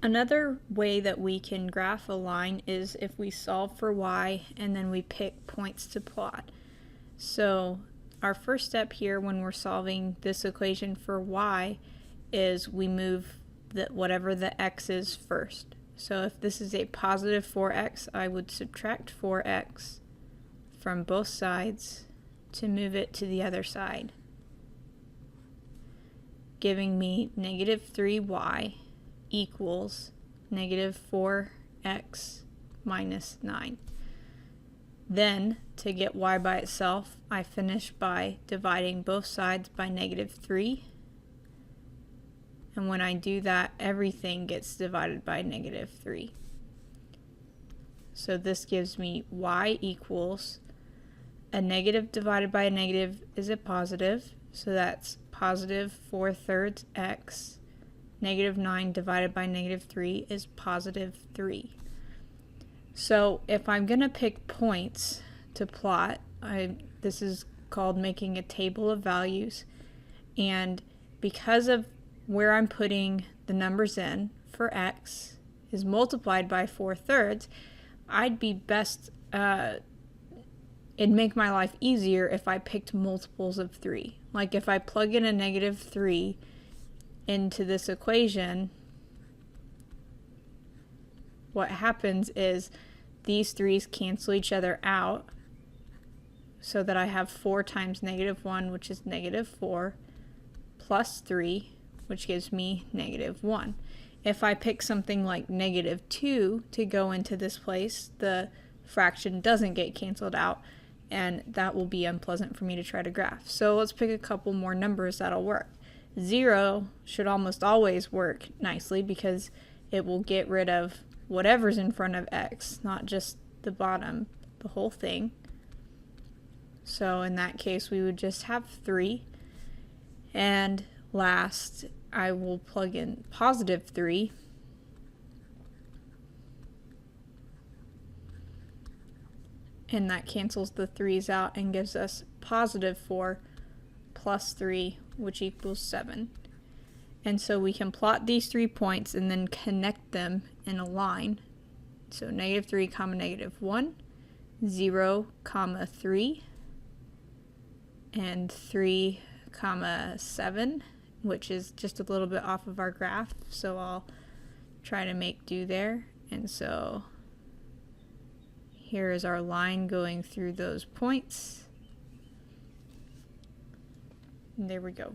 Another way that we can graph a line is if we solve for y and then we pick points to plot. So our first step here when we're solving this equation for y is we move whatever the x is first. So if this is a positive 4x, I would subtract 4x from both sides to move it to the other side, giving me negative 3y equals negative 4x minus 9. Then, to get y by itself, I finish by dividing both sides by negative 3. And when I do that, everything gets divided by negative 3. So this gives me y equals a negative divided by a negative is a positive, so that's positive 4/3 x. Negative 9 divided by negative 3 is positive 3. So if I'm going to pick points to plot, this is called making a table of values, and because of where I'm putting the numbers in for x is multiplied by 4/3, I'd be best, it'd make my life easier if I picked multiples of 3. Like if I plug in a negative 3 into this equation, what happens is these 3's cancel each other out so that I have 4 times negative 1, which is negative 4, plus 3, which gives me negative 1. If I pick something like negative 2 to go into this place, the fraction doesn't get canceled out, and that will be unpleasant for me to try to graph. So let's pick a couple more numbers that'll work. 0 should almost always work nicely because it will get rid of whatever's in front of x, not just the bottom, the whole thing. So in that case, we would just have 3. And last, I will plug in positive 3. And that cancels the 3's out and gives us positive 4 plus 3, which equals 7. And so we can plot these 3 points and then connect them in a line. So negative 3 comma negative 1, 0 comma 3, and 3 comma 7, which is just a little bit off of our graph, so I'll try to make do there. And so here is our line going through those points. And there we go.